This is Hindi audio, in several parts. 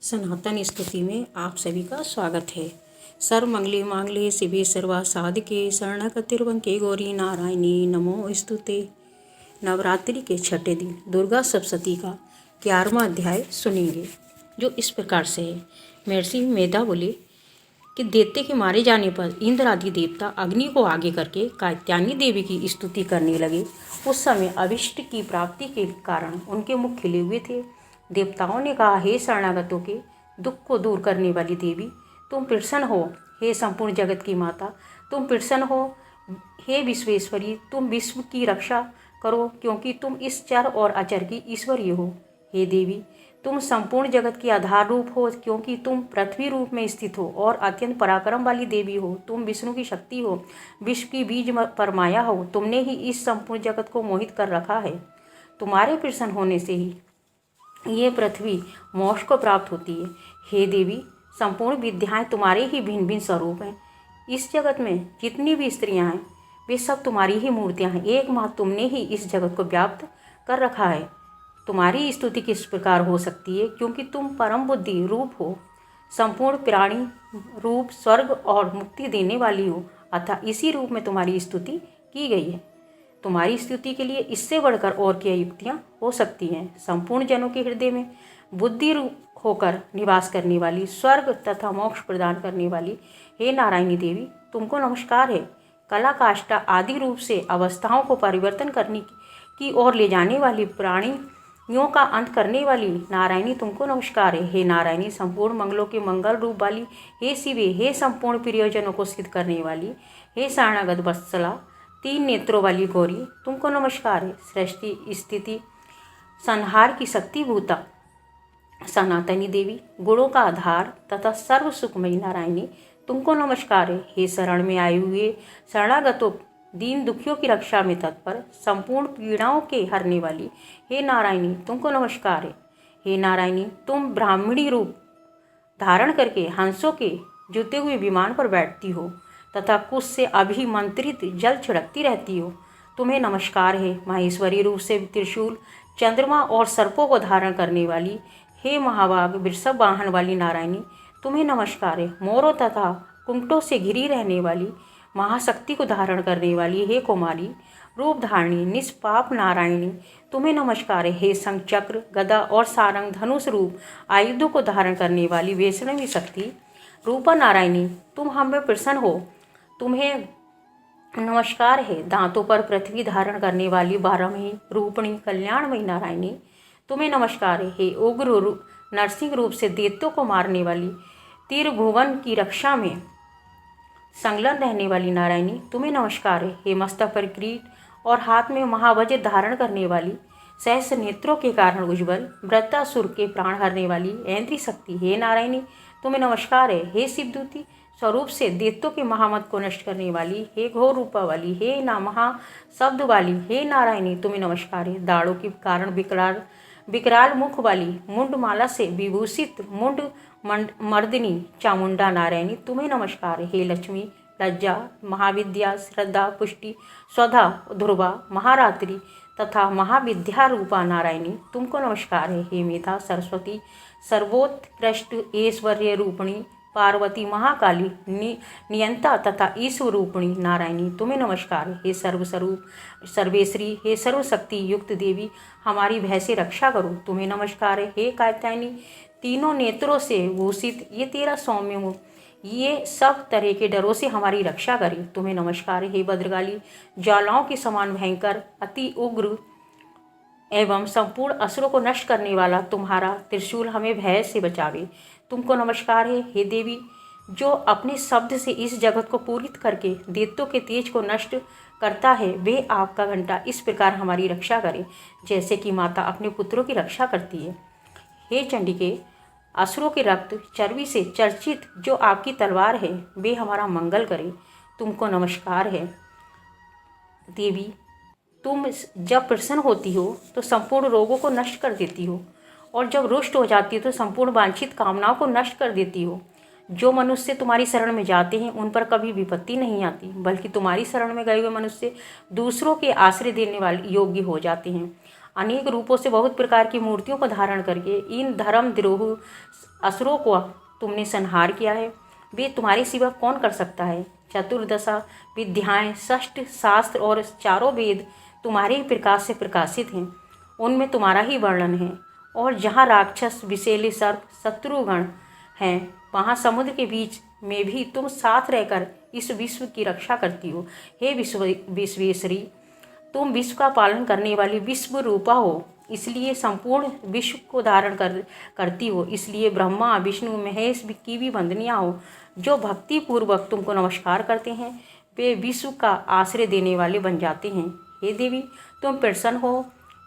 सनातन स्तुति में आप सभी का स्वागत है। सर्वमंगले मांगले शिवे सर्वा साधके शरणकतिर्वंके गौरी नारायणी नमो स्तुते। नवरात्रि के छठे दिन दुर्गा सप्तशती का 11वां अध्याय सुनेंगे, जो इस प्रकार से है। महर्षि मेधा बोले कि दैत्य के मारे जाने पर इंद्र आदि देवता अग्नि को आगे करके कात्यायनी देवी की स्तुति करने लगे। उस समय अभिष्ट की प्राप्ति के कारण उनके मुख खिले हुए थे। देवताओं ने कहा, हे शरणागतों के दुख को दूर करने वाली देवी, तुम प्रसन्न हो। हे संपूर्ण जगत की माता, तुम प्रसन्न हो। हे विश्वेश्वरी, तुम विश्व की रक्षा करो, क्योंकि तुम इस चर और अचर की ईश्वरी हो। हे देवी, तुम संपूर्ण जगत की आधार रूप हो, क्योंकि तुम पृथ्वी रूप में स्थित हो और अत्यंत पराक्रम वाली देवी हो। तुम विष्णु की शक्ति हो, विश्व की बीज परमाया हो। तुमने ही इस संपूर्ण जगत को मोहित कर रखा है। तुम्हारे प्रसन्न होने से ही ये पृथ्वी मोक्ष को प्राप्त होती है। हे देवी, संपूर्ण विद्याएं तुम्हारे ही भिन्न भिन्न स्वरूप हैं। इस जगत में जितनी भी स्त्रियां हैं, वे सब तुम्हारी ही मूर्तियां हैं। एकमात्र तुमने ही इस जगत को व्याप्त कर रखा है। तुम्हारी स्तुति किस प्रकार हो सकती है, क्योंकि तुम परम बुद्धि रूप हो, संपूर्ण प्राणी रूप, स्वर्ग और मुक्ति देने वाली हो। अतः इसी रूप में तुम्हारी स्तुति की गई है। तुम्हारी स्तुति के लिए इससे बढ़कर और क्या युक्तियाँ हो सकती हैं। संपूर्ण जनों के हृदय में बुद्धि रूप होकर निवास करने वाली, स्वर्ग तथा मोक्ष प्रदान करने वाली, हे नारायणी देवी, तुमको नमस्कार है। कला काष्ठा आदि रूप से अवस्थाओं को परिवर्तन करने की ओर ले जाने वाली, प्राणियों का अंत करने वाली नारायणी, तुमको नमस्कार है। हे नारायणी, संपूर्ण मंगलों के मंगल रूप वाली, हे शिवे, हे संपूर्ण प्रियजनों को सिद्ध करने वाली, हे शरणागत वत्सला, 3 नेत्रों वाली गौरी, तुमको नमस्कार है। सृष्टि स्थिति संहार की शक्ति भूता सनातनी देवी, गुणों का आधार तथा सर्व सुखमयी नारायणी, तुमको नमस्कार है। हे शरण में आए हुए शरणागतों, दीन दुखियों की रक्षा में तत्पर, संपूर्ण पीड़ाओं के हरने वाली, हे नारायणी, तुमको नमस्कार है। हे नारायणी, तुम ब्राह्मणी रूप धारण करके हंसों के जुते हुए विमान पर बैठती हो तथा कुश से अभिमंत्रित जल छिड़कती रहती हो। तुम्हें नमस्कार है। माहेश्वरी रूप से त्रिशूल, चंद्रमा और सर्पों को धारण करने वाली, हे महाभाग वृषभ वाहन वाली नारायणी, तुम्हें नमस्कार है। मोरों तथा कुंटों से घिरी रहने वाली, महाशक्ति को धारण करने वाली, हे कुमारी रूप धारणी निष्पाप नारायणी, तुम्हें नमस्कार है। हे शंख चक्र गदा और सारंग धनुष रूप आयुधों को धारण करने वाली वैष्णवी शक्ति रूपा नारायणी, तुम हम में प्रसन्न हो। तुम्हें नमस्कार है। दांतों पर पृथ्वी धारण करने वाली 12वीं रूपणी कल्याणमयी नारायणी, तुम्हें नमस्कार है। हे उग्र नरसिंह रूप से दैत्यों को मारने वाली, त्रिभुवन की रक्षा में संलग्न रहने वाली नारायणी, तुम्हें नमस्कार है। हे मस्तक पर किरीट और हाथ में महावज्र धारण करने वाली, सहस्र नेत्रों के कारण उज्ज्वल, वृत्रासुर के प्राण हरने वाली ऐन्द्री शक्ति, हे नारायणी, तुम्हें नमस्कार है। हे शिवदूती स्वरूप से दैत्यों के महामत को नष्ट करने वाली, हे घोर रूपा वाली, हे महा शब्द वाली, हे नारायणी, तुम्हें नमस्कार है। दाढ़ों के कारण विकराल मुख वाली, मुंडमाला से विभूषित मुंड मर्दिनी चामुंडा नारायणी, तुम्हें नमस्कार है। हे लक्ष्मी लज्जा महाविद्या श्रद्धा पुष्टि स्वधा ध्रुवा महारात्रि तथा महाविद्या रूपा नारायणी, तुमको नमस्कार है। हे मेधा सरस्वती सर्वोत्कृष्ट ऐश्वर्य रूपिणी पार्वती महाकाली नियंता तथा ईश्वर रूपिणी नारायणी, तुम्हें नमस्कार है। हे सर्वस्वरूप सर्वेश्वरी, हे सर्वशक्ति युक्त देवी, हमारी भय से रक्षा करो, तुम्हें नमस्कार है। हे कात्यायनी, तीनों नेत्रों से भूषित, ये तेरा सौम्य मुख, ये सब तरह के डरों से हमारी रक्षा करे, तुम्हें नमस्कार है। हे भद्रकाली, ज्वालाओं के समान भयंकर, अति उग्र एवं संपूर्ण असुरों को नष्ट करने वाला तुम्हारा त्रिशूल हमें भय से बचावे, तुमको नमस्कार है। हे देवी, जो अपने शब्द से इस जगत को पूरित करके दैत्यों के तेज को नष्ट करता है, वे आपका घंटा इस प्रकार हमारी रक्षा करे, जैसे कि माता अपने पुत्रों की रक्षा करती है। हे चंडिके, असुरों के रक्त चर्बी से चर्चित जो आपकी तलवार है, वे हमारा मंगल करे, तुमको नमस्कार है। देवी, तुम जब प्रसन्न होती हो तो संपूर्ण रोगों को नष्ट कर देती हो, और जब रुष्ट हो जाती हो तो संपूर्ण वांछित कामनाओं को नष्ट कर देती हो। जो मनुष्य तुम्हारी शरण में जाते हैं, उन पर कभी विपत्ति नहीं आती, बल्कि तुम्हारी शरण में गए हुए मनुष्य दूसरों के आश्रय देने वाले योग्य हो जाते हैं। अनेक रूपों से बहुत प्रकार की मूर्तियों को धारण करके इन धर्म द्रोह असुरों को तुमने संहार किया है, वे तुम्हारे सिवा कौन कर सकता है। चतुर्दशा विद्याएं, षष्ठ शास्त्र और चारों वेद तुम्हारे ही प्रकाश से प्रकाशित हैं, उनमें तुम्हारा ही वर्णन है। और जहाँ राक्षस, विषैले सर्प, शत्रुगण हैं, वहाँ समुद्र के बीच में भी तुम साथ रहकर इस विश्व की रक्षा करती हो। हे विश्वेश्वरी, तुम विश्व का पालन करने वाली विश्व रूपा हो, इसलिए संपूर्ण विश्व को धारण करती हो। इसलिए ब्रह्मा, विष्णु, महेश की भी वंदनिया हो। जो भक्ति पूर्वक तुमको नमस्कार करते हैं, वे विश्व का आश्रय देने वाले बन जाते हैं। हे देवी, तुम प्रसन्न हो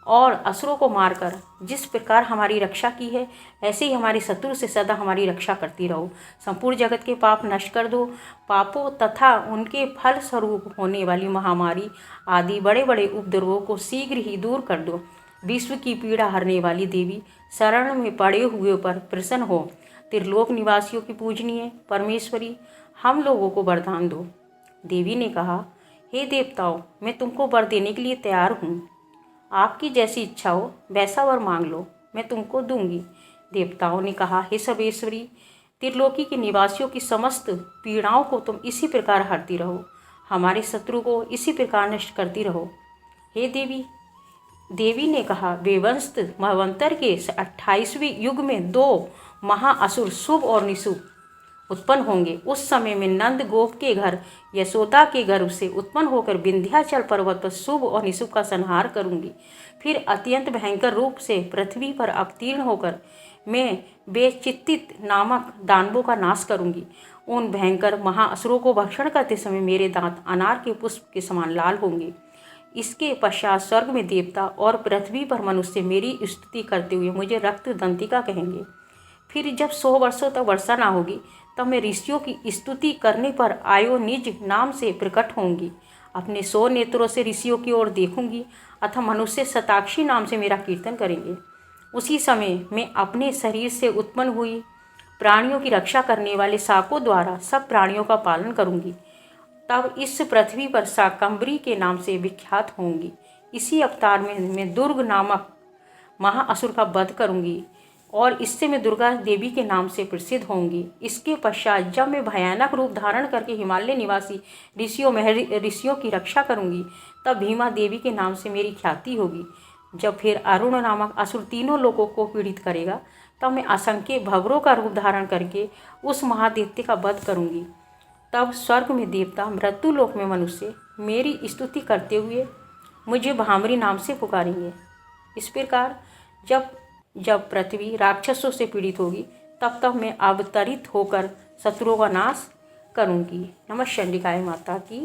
और असुरों को मारकर जिस प्रकार हमारी रक्षा की है, ऐसे ही हमारे शत्रु से सदा हमारी रक्षा करती रहो। संपूर्ण जगत के पाप नष्ट कर दो। पापों तथा उनके फल स्वरूप होने वाली महामारी आदि बड़े बड़े उपद्रवों को शीघ्र ही दूर कर दो। विश्व की पीड़ा हरने वाली देवी, शरण में पड़े हुए पर प्रसन्न हो। त्रिलोक निवासियों की पूजनीय परमेश्वरी, हम लोगों को वरदान दो। देवी ने कहा, हे देवताओं, मैं तुमको वर देने के लिए तैयार हूँ। आपकी जैसी इच्छा हो वैसा वर मांग लो, मैं तुमको दूंगी। देवताओं ने कहा, हे सर्वेश्वरी, त्रिलोकी के निवासियों की समस्त पीड़ाओं को तुम इसी प्रकार हरती रहो, हमारे शत्रु को इसी प्रकार नष्ट करती रहो। हे देवी ने कहा, वेवंस्त महवंतर के 28वें युग में 2 महाअसुर शुभ और निशुभ उत्पन्न होंगे। उस समय में नंद गोप के घर यशोदा के गर्भ से उत्पन्न होकर विंध्याचल पर्वत पर शुभ और निशुभ का संहार करूंगी। फिर अत्यंत भयंकर रूप से पृथ्वी पर अवतीर्ण होकर मैं बेचित्तित नामक दानवों का नाश करूंगी। उन भयंकर महाअसुरों को भक्षण करते समय मेरे दांत अनार के पुष्प के समान लाल होंगे। इसके पश्चात स्वर्ग में देवता और पृथ्वी पर मनुष्य मेरी स्तुति करते हुए मुझे रक्त दंतिका कहेंगे। फिर जब 100 वर्षों तक वर्षा ना होगी, तब मैं ऋषियों की स्तुति करने पर आयो निज नाम से प्रकट होंगी। अपने 100 नेत्रों से ऋषियों की ओर देखूंगी, अतः मनुष्य शताक्षी नाम से मेरा कीर्तन करेंगे। उसी समय मैं अपने शरीर से उत्पन्न हुई प्राणियों की रक्षा करने वाले शाकों द्वारा सब प्राणियों का पालन करूंगी। तब इस पृथ्वी पर शाकंभरी के नाम से विख्यात होंगी। इसी अवतार में मैं दुर्ग नामक महाअसुर का वध करूंगी और इससे मैं दुर्गा देवी के नाम से प्रसिद्ध होंगी। इसके पश्चात जब मैं भयानक रूप धारण करके हिमालय निवासी ऋषियों की रक्षा करूंगी, तब भीमा देवी के नाम से मेरी ख्याति होगी। जब फिर अरुण नामक असुर तीनों लोगों को पीड़ित करेगा, तब मैं असंख्य भंवरों का रूप धारण करके उस महादैत्य का वध करूंगी। तब स्वर्ग में देवता, मृत्यु लोक में मनुष्य मेरी स्तुति करते हुए मुझे भामरी नाम से पुकारेंगे। इस प्रकार जब पृथ्वी राक्षसों से पीड़ित होगी, तब मैं अवतरित होकर शत्रुओं का नाश करूंगी। नमः चंडिकाय माता की